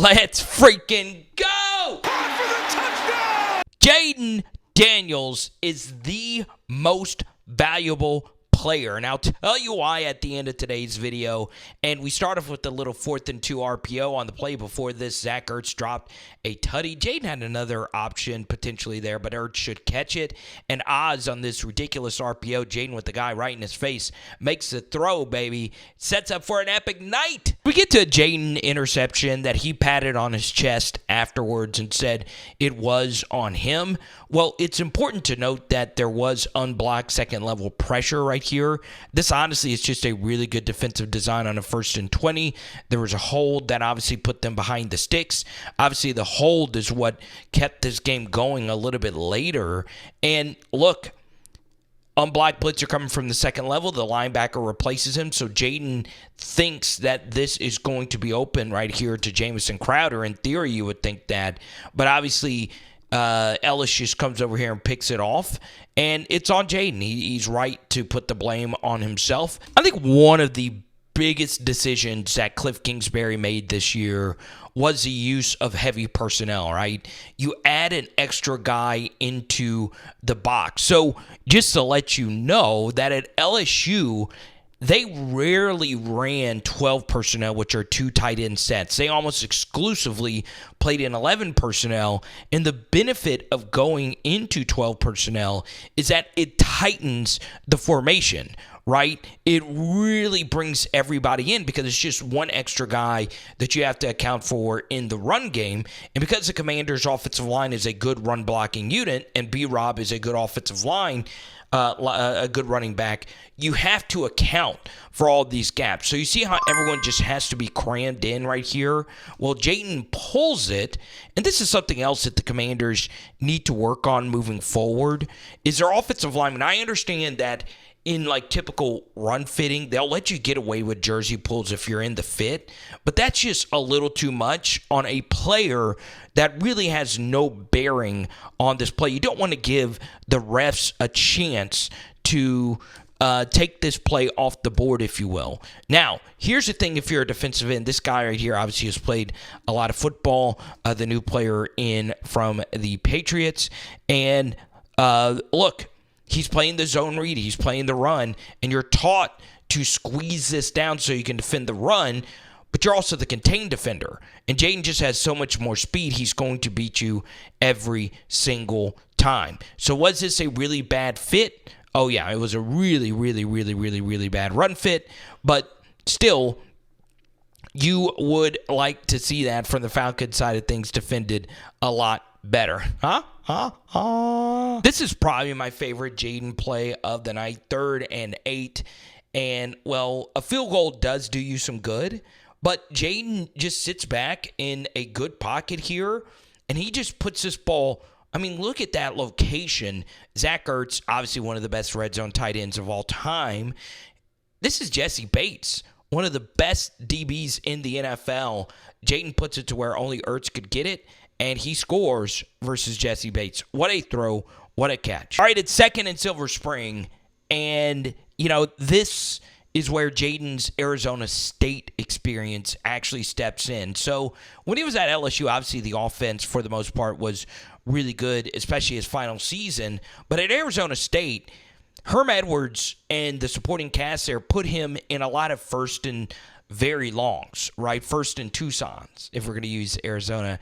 Let's freaking go! Jayden Daniels is the most valuable player. And I'll tell you why at the end of today's video. And we start off with the little 4th and 2 RPO on the play before this. Zach Ertz dropped a tutty. Jayden had another option potentially there, but Ertz should catch it. And odds on this ridiculous RPO, Jayden with the guy right in his face, makes the throw, baby. Sets up for an epic night. We get to a Jayden interception that he patted on his chest afterwards and said it was on him. Well, it's important to note that there was unblocked second-level pressure right here. This honestly is just a really good defensive design on a 1st and 20. There was a hold that obviously put them behind the sticks. Obviously, the hold is what kept this game going a little bit later. And look, unblocked blitzer coming from the second level. The linebacker replaces him. So Jayden thinks that this is going to be open right here to Jamison Crowder. In theory, you would think that. But obviously, Ellis just comes over here and picks it off, and it's on Jayden. He's right to put the blame on himself. I think one of the biggest decisions that Cliff Kingsbury made this year was the use of heavy personnel, right? You add an extra guy into the box. So just to let you know that at LSU, they rarely ran 12 personnel, which are 2 tight end sets. They almost exclusively played in 11 personnel. And the benefit of going into 12 personnel is that it tightens the formation, right? It really brings everybody in because it's just one extra guy that you have to account for in the run game. And because the Commanders' offensive line is a good run blocking unit and B-Rob is a good offensive line, a good running back, you have to account for all these gaps. So you see how everyone just has to be crammed in right here? Well, Jayden pulls it, and this is something else that the Commanders need to work on moving forward, is their offensive lineman. I understand that in like typical run fitting, they'll let you get away with jersey pulls if you're in the fit, but that's just a little too much on a player that really has no bearing on this play. You don't want to give the refs a chance to take this play off the board, if you will. Now, here's the thing if you're a defensive end. This guy right here obviously has played a lot of football, the new player in from the Patriots, and look, he's playing the zone read. He's playing the run. And you're taught to squeeze this down so you can defend the run, but you're also the contained defender. And Jayden just has so much more speed, he's going to beat you every single time. So was this a really bad fit? Oh, yeah, it was a really, really, really, really, really bad run fit. But still, you would like to see that from the Falcons side of things defended a lot better. This is probably my favorite Jayden play of the night, 3rd and 8. And, well, a field goal does do you some good, but Jayden just sits back in a good pocket here, and he just puts this ball. I mean, look at that location. Zach Ertz, obviously one of the best red zone tight ends of all time. This is Jesse Bates, one of the best DBs in the NFL. Jayden puts it to where only Ertz could get it, and he scores versus Jesse Bates. What a throw. What a catch. All right, it's 2nd and Silver Spring, and, you know, this is where Jayden's Arizona State experience actually steps in. So when he was at LSU, obviously the offense, for the most part, was really good, especially his final season. But at Arizona State, Herm Edwards and the supporting cast there put him in a lot of 1st and very longs, right? 1st and Tucson's, if we're going to use Arizona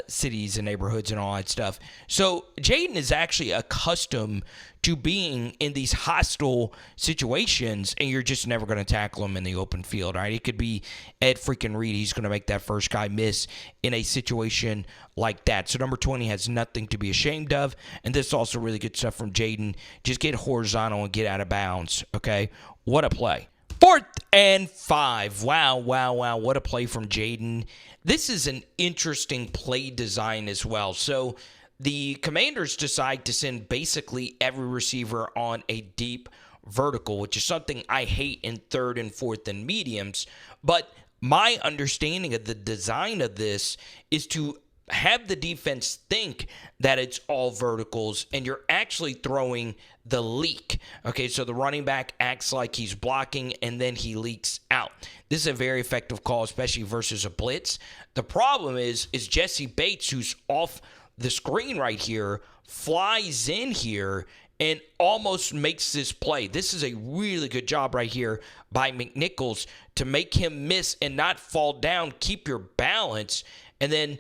cities and neighborhoods and all that stuff. So Jayden is actually accustomed to being in these hostile situations, and you're just never going to tackle him in the open field, right? It could be Ed freaking Reed. He's going to make that first guy miss in a situation like that. So number 20 has nothing to be ashamed of, and this is also really good stuff from Jayden. Just get horizontal and get out of bounds, okay? What a play. 4th and 5. Wow, wow, wow. What a play from Jayden. This is an interesting play design as well. So the Commanders decide to send basically every receiver on a deep vertical, which is something I hate in 3rd and 4th and mediums. But my understanding of the design of this is to have the defense think that it's all verticals and you're actually throwing the leak. Okay, so the running back acts like he's blocking and then he leaks out. This is a very effective call, especially versus a blitz. The problem is Jesse Bates, who's off the screen right here, flies in here and almost makes this play. This is a really good job right here by McNichols to make him miss and not fall down, keep your balance, and then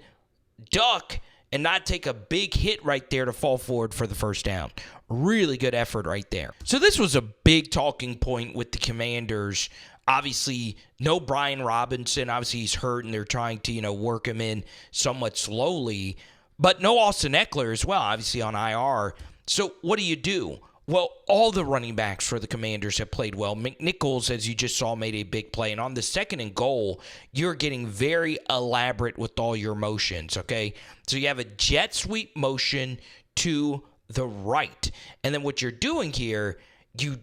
duck and not take a big hit right there to fall forward for the first down. Really good effort right there. So this was a big talking point with the Commanders. Obviously, no Brian Robinson. Obviously, he's hurt, and they're trying to, work him in somewhat slowly. But no Austin Eckler as well, obviously on IR. So what do? Well, all the running backs for the Commanders have played well. McNichols, as you just saw, made a big play. And on the second and goal, you're getting very elaborate with all your motions, okay? So you have a jet sweep motion to the right. And then what you're doing here, you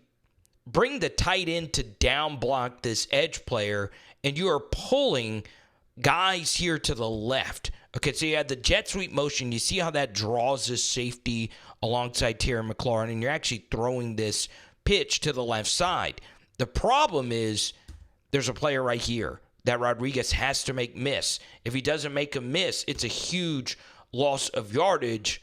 bring the tight end to down block this edge player, and you are pulling guys here to the left. Okay, so you have the jet sweep motion. You see how that draws this safety alongside Terry McLaurin, and you're actually throwing this pitch to the left side. The problem is there's a player right here that Rodriguez has to make miss. If he doesn't make a miss, it's a huge loss of yardage.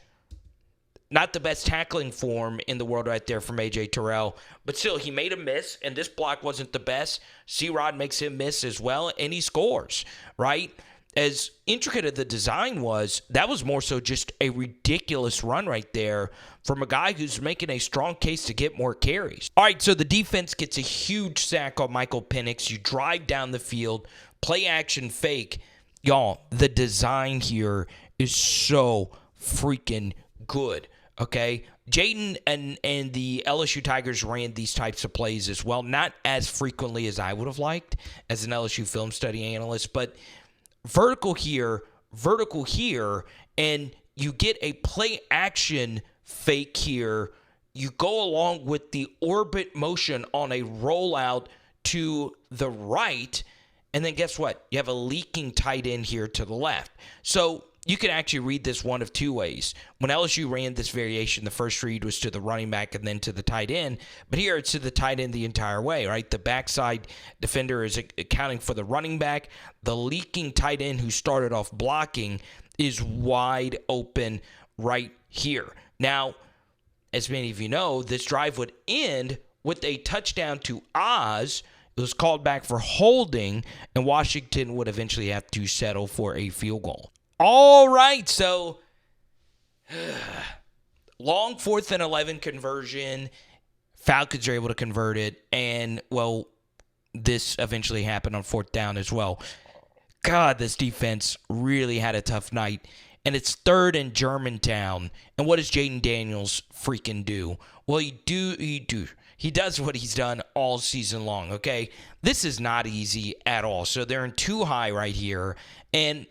Not the best tackling form in the world right there from A.J. Terrell. But still, he made a miss, and this block wasn't the best. C-Rod makes him miss as well, and he scores, right? As intricate as the design was, that was more so just a ridiculous run right there from a guy who's making a strong case to get more carries. All right, so the defense gets a huge sack on Michael Penix. You drive down the field, play action fake. Y'all, the design here is so freaking good, okay? Jayden and the LSU Tigers ran these types of plays as well, not as frequently as I would have liked as an LSU film study analyst, but vertical here, and you get a play action fake here. You go along with the orbit motion on a rollout to the right, and then guess what? You have a leaking tight end here to the left. So you can actually read this one of two ways. When LSU ran this variation, the first read was to the running back and then to the tight end. But here it's to the tight end the entire way, right? The backside defender is accounting for the running back. The leaking tight end who started off blocking is wide open right here. Now, as many of you know, this drive would end with a touchdown to Oz. It was called back for holding, and Washington would eventually have to settle for a field goal. All right, so long 4th and 11 conversion. Falcons are able to convert it, and, well, this eventually happened on 4th down as well. God, this defense really had a tough night, and it's 3rd in Germantown. And what does Jayden Daniels freaking do? Well, he does what he's done all season long, okay? This is not easy at all. So they're in 2 high right here, and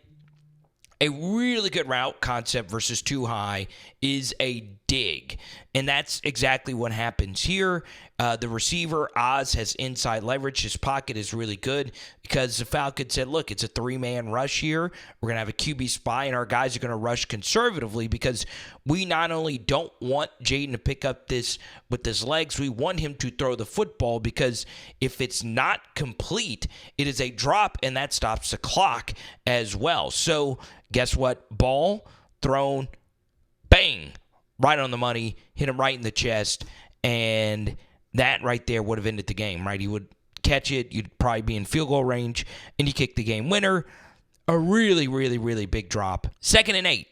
a really good route concept versus 2 high is a dig. And that's exactly what happens here. The receiver, Oz, has inside leverage. His pocket is really good because the Falcons said, look, it's a 3-man rush here. We're going to have a QB spy, and our guys are going to rush conservatively because we not only don't want Jayden to pick up this with his legs, we want him to throw the football because if it's not complete, it is a drop, and that stops the clock as well. So guess what? Ball thrown, bang, right on the money, hit him right in the chest, and that right there would have ended the game, right? He would catch it, you'd probably be in field goal range, and you kick the game winner. A really, really, really big drop. 2nd and 8,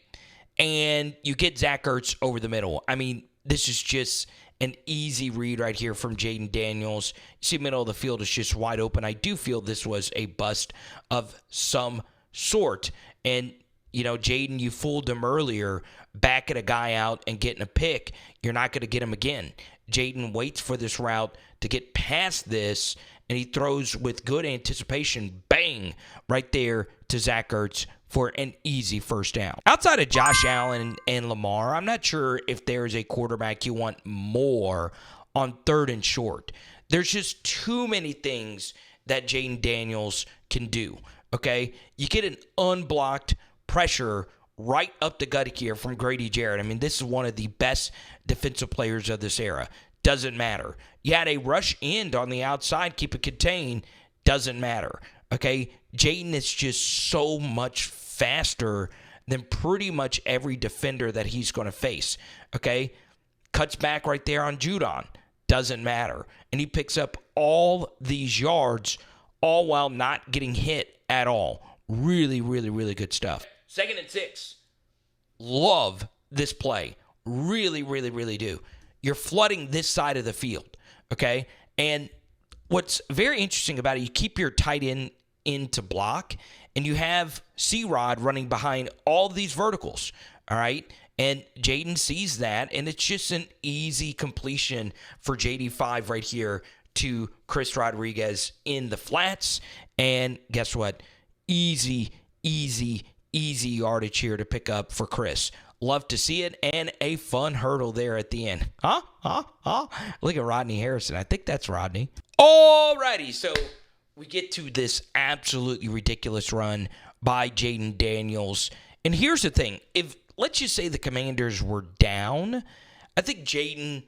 and you get Zach Ertz over the middle. I mean, this is just an easy read right here from Jayden Daniels. You see, middle of the field is just wide open. I do feel this was a bust of some sort, and Jayden, you fooled him earlier, backing a guy out and getting a pick. You're not going to get him again. Jayden waits for this route to get past this, and he throws with good anticipation, bang, right there to Zach Ertz for an easy first down. Outside of Josh Allen and Lamar, I'm not sure if there is a quarterback you want more on 3rd and short. There's just too many things that Jayden Daniels can do, okay? You get an unblocked pressure right up the gut here from Grady Jarrett. I mean, this is one of the best defensive players of this era. Doesn't matter. You had a rush end on the outside, keep it contained. Doesn't matter. Okay? Jayden is just so much faster than pretty much every defender that he's going to face. Okay? Cuts back right there on Judon. Doesn't matter. And he picks up all these yards, all while not getting hit at all. Really, really, really good stuff. 2nd and 6. Love this play. Really, really, really do. You're flooding this side of the field, okay? And what's very interesting about it, you keep your tight end in to block, and you have C-Rod running behind all these verticals, all right? And Jayden sees that, and it's just an easy completion for JD5 right here to Chris Rodriguez in the flats. And guess what? Easy yardage here to pick up for Chris. Love to see it, and a fun hurdle there at the end. Look at Rodney Harrison. I think that's Rodney. Alrighty, so we get to this absolutely ridiculous run by Jayden Daniels. And here's the thing. If, let's just say the Commanders were down, I think Jayden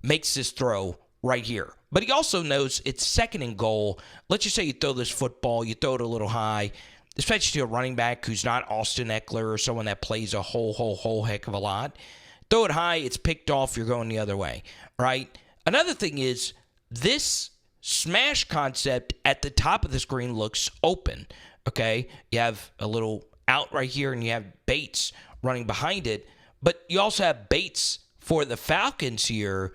makes this throw right here. But he also knows it's 2nd and goal. Let's just say you throw this football, you throw it a little high, especially to a running back who's not Austin Eckler or someone that plays a whole heck of a lot. Throw it high, it's picked off, you're going the other way, right? Another thing is this smash concept at the top of the screen looks open, okay? You have a little out right here, and you have Bates running behind it, but you also have Bates for the Falcons here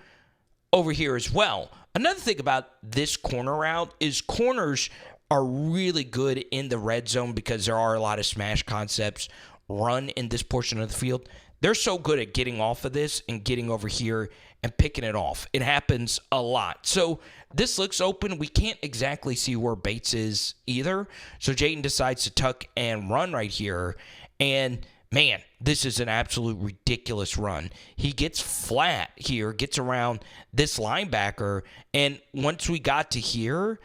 over here as well. Another thing about this corner route is corners are really good in the red zone because there are a lot of smash concepts run in this portion of the field. They're so good at getting off of this and getting over here and picking it off. It happens a lot. So this looks open. We can't exactly see where Bates is either. So Jayden decides to tuck and run right here. And man, this is an absolute ridiculous run. He gets flat here, gets around this linebacker. And once we got to here,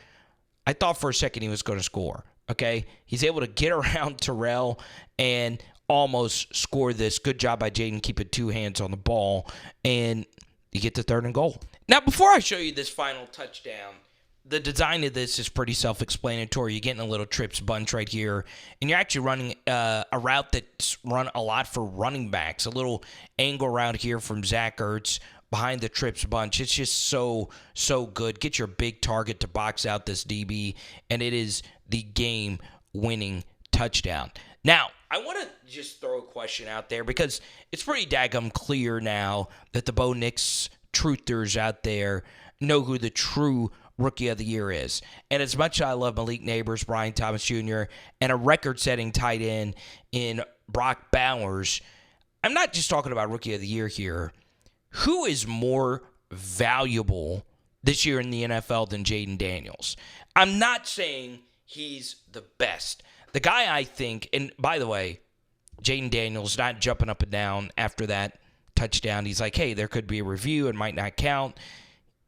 I thought for a second he was going to score, okay? He's able to get around Terrell and almost score this. Good job by Jayden keeping 2 hands on the ball, and you get the 3rd and goal. Now, before I show you this final touchdown, the design of this is pretty self-explanatory. You're getting a little trips bunch right here, and you're actually running a route that's run a lot for running backs, a little angle route here from Zach Ertz behind the trips bunch. It's just so good. Get your big target to box out this DB, and it is the game-winning touchdown. Now, I want to just throw a question out there because it's pretty daggum clear now that the Bo Nix truthers out there know who the true Rookie of the Year is. And as much as I love Malik Neighbors, Brian Thomas Jr., and a record-setting tight end in Brock Bowers, I'm not just talking about Rookie of the Year here. Who is more valuable this year in the NFL than Jayden Daniels? I'm not saying he's the best. The guy I think, and by the way, Jayden Daniels not jumping up and down after that touchdown. He's like, hey, there could be a review. It might not count.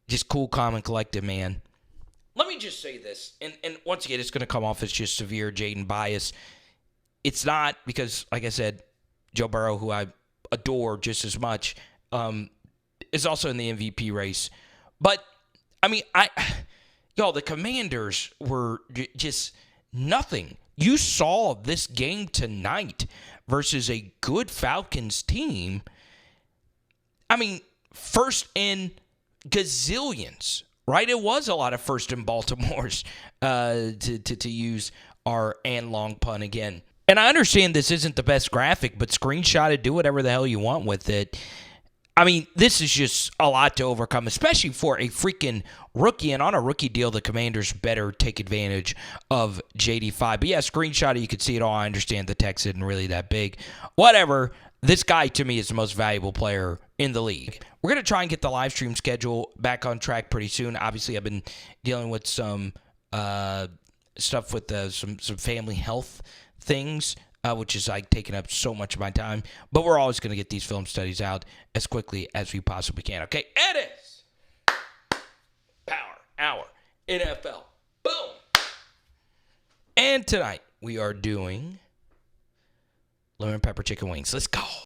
Just cool, calm, and collected, man. Let me just say this, and once again, it's going to come off as just severe Jayden bias. It's not because, like I said, Joe Burrow, who I adore just as much, is also in the MVP race. But, I mean, the Commanders were just nothing. You saw this game tonight versus a good Falcons team. I mean, first in gazillions, right? It was a lot of first in Baltimore's, to use our and long pun again. And I understand this isn't the best graphic, but screenshot it, do whatever the hell you want with it. I mean, this is just a lot to overcome, especially for a freaking rookie. And on a rookie deal, the Commanders better take advantage of JD5. But yeah, screenshot it, you could see it all. I understand the text isn't really that big. Whatever. This guy, to me, is the most valuable player in the league. We're going to try and get the live stream schedule back on track pretty soon. Obviously, I've been dealing with some stuff with some family health things, which is like taking up so much of my time. But we're always going to get these film studies out as quickly as we possibly can. Okay, it is Power Hour NFL. Boom. And tonight we are doing lemon pepper chicken wings. Let's go.